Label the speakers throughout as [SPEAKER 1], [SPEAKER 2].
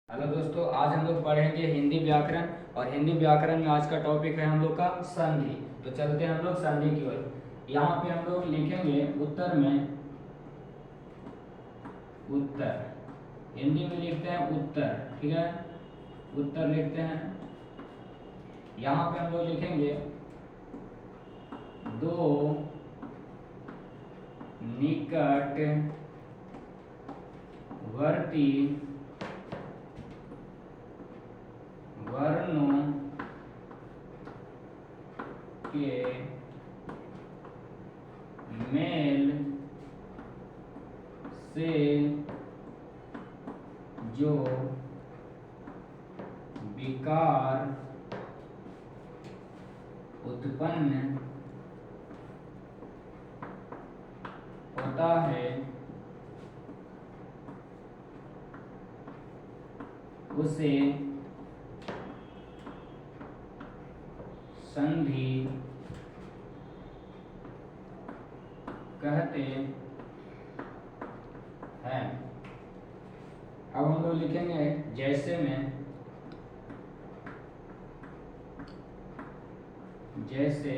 [SPEAKER 1] Hello दोस्तों, आज हम लोग पढ़ेंगे हिंदी व्याकरण। और हिंदी व्याकरण में आज का टॉपिक है हम लोग का संधि। तो चलते हैं हम लोग संधि की ओर। यहाँ पे हम लोग लिखेंगे उत्तर में उत्तर, हिंदी में लिखते हैं उत्तर, ठीक है। उत्तर लिखते हैं। यहाँ पे हम लोग लिखेंगे दो निकटवर्ती वर्णों के मेल से जो विकार उत्पन्न होता है उसे संधि कहते हैं। अब हम लोग लिखेंगे जैसे में, जैसे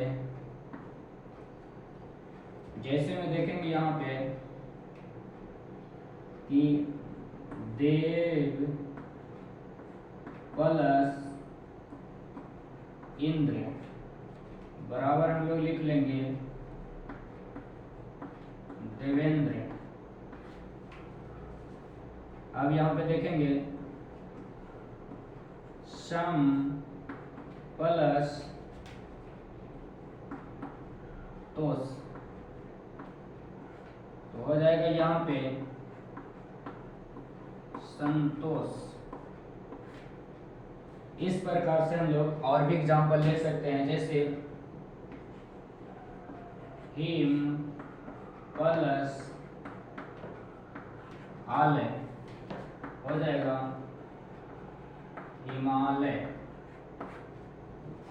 [SPEAKER 1] में देखेंगे यहाँ पे कि देव प्लस इंद्र बराबर हम लोग लिख लेंगे देवेंद्र। अब यहाँ पे देखेंगे सम प्लस तोष, तो हो जाएगा यहाँ पे संतोष। इस प्रकार से हम लोग और भी एग्जाम्पल ले सकते हैं, जैसे हिम प्लस आलय हो जाएगा हिमालय।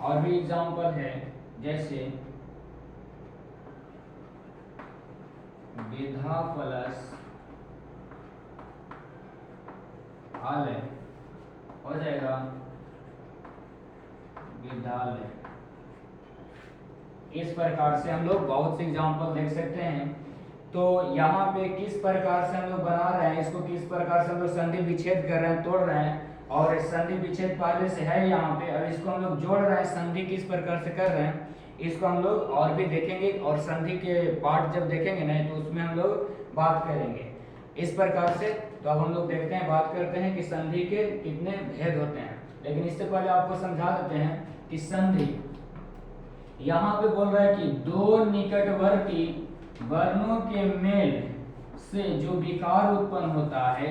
[SPEAKER 1] और भी एग्जाम्पल है, जैसे विधा प्लस आलय हो जाएगा विद्यालय। इस प्रकार से हम लोग बहुत से एग्जाम्पल देख सकते हैं। तो यहाँ पे किस प्रकार से हम लोग बना रहे हैं, इसको किस प्रकार से हम लोग संधि विच्छेद कर रहे हैं, तोड़ रहे हैं। और संधि विच्छेद पहले से है यहाँ पे, अब इसको हम लोग जोड़ रहे हैं, संधि किस प्रकार से कर रहे हैं इसको हम लोग और भी देखेंगे। और संधि के पार्ट जब देखेंगे ना तो उसमें हम लोग बात करेंगे इस प्रकार से। तो अब हम लोग देखते हैं, बात करते हैं कि संधि के कितने भेद होते हैं। लेकिन इससे पहले आपको समझा देते हैं कि संधि यहाँ पे बोल रहा है कि दो निकटवर्ती वर्णों के मेल से जो विकार उत्पन्न होता है,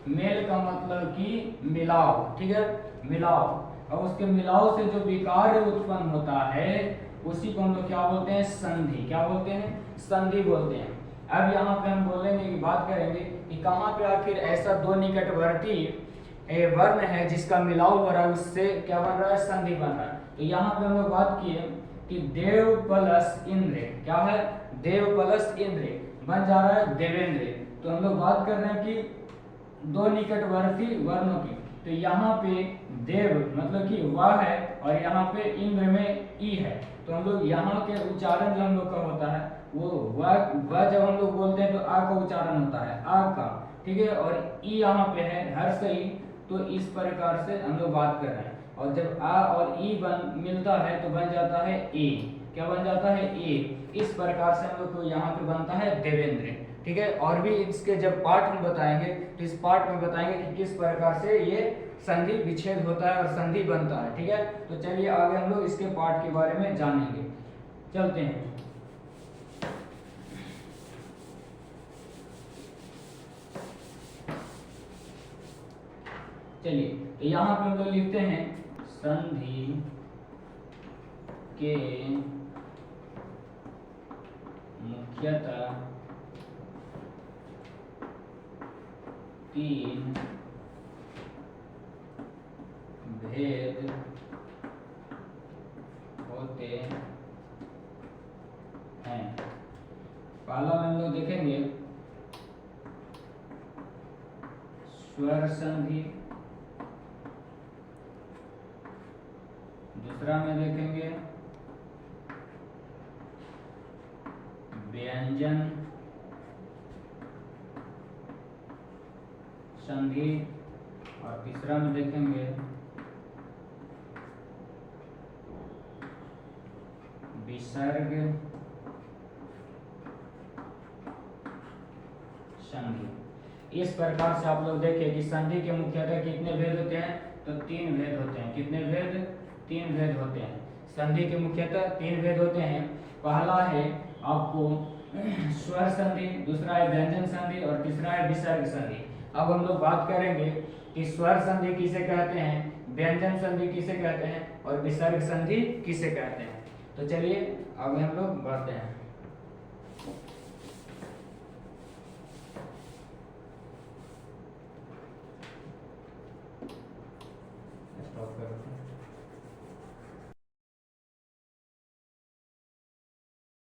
[SPEAKER 1] मेल का मतलब कि मिलाव, ठीक है, मिलाव। और उसके मिलाव से जो विकार उत्पन्न होता है उसी को हम लोग क्या बोलते हैं, संधि। क्या बोलते हैं, संधि बोलते हैं। अब यहाँ पे हम बोलेंगे कि बात करेंगे कि कहाँ पे आखिर ऐसा दो निकटवर्ती वर्ण है जिसका मिलाव हो रहा है, उससे क्या बन रहा है, संधि बन रहा है। तो यहाँ पे हम लोग बात किए कि देव प्लस इंद्र, क्या है, देव प्लस इंद्र बन जा रहा है देवेंद्र। तो हम लोग बात कर रहे हैं कि दो निकटवर्ती वर्णों की। तो यहाँ पे देव मतलब कि वह है और यहाँ पे इंद्र में ई है। तो हम लोग यहाँ के उच्चारण जो हम लोग का होता है वो वह जब हम लोग बोलते हैं तो आ का उच्चारण होता है, आ का, ठीक है। और ई यहाँ पे है हर्ष ई। तो इस प्रकार से हम लोग बात कर रहे हैं। और जब आ और ई मिलता है तो बन जाता है ए। क्या बन जाता है, ए। इस प्रकार से हम लोग को यहाँ पे बनता है देवेंद्र, ठीक है। और भी इसके जब पार्ट हम बताएंगे तो इस पार्ट में बताएंगे कि किस प्रकार से ये संधि विच्छेद होता है और संधि बनता है, ठीक है। तो चलिए आगे हम लोग इसके पार्ट के बारे में जानेंगे, चलते हैं। चलिए, तो यहाँ पे हम लोग लिखते हैं संधि के मुख्यतः तीन भेद होते हैं। पहला में हम लोग देखेंगे स्वर संधि, दूसरा में देखेंगे व्यंजन संधि, और तीसरा में देखेंगे विसर्ग संधि। इस प्रकार से आप लोग देखें कि संधि के मुख्यतः कितने भेद होते हैं, तो 3 भेद होते हैं। कितने भेद? 3 भेद होते हैं। संधि के मुख्यतः 3 भेद होते हैं। पहला है आपको स्वर संधि, दूसरा है व्यंजन संधि और तीसरा है विसर्ग संधि। अब हम लोग बात करेंगे कि स्वर संधि किसे कहते हैं, व्यंजन संधि किसे कहते हैं और विसर्ग संधि किसे कहते हैं। तो चलिए अब हम लोग बढ़ते हैं। स्टॉप करो।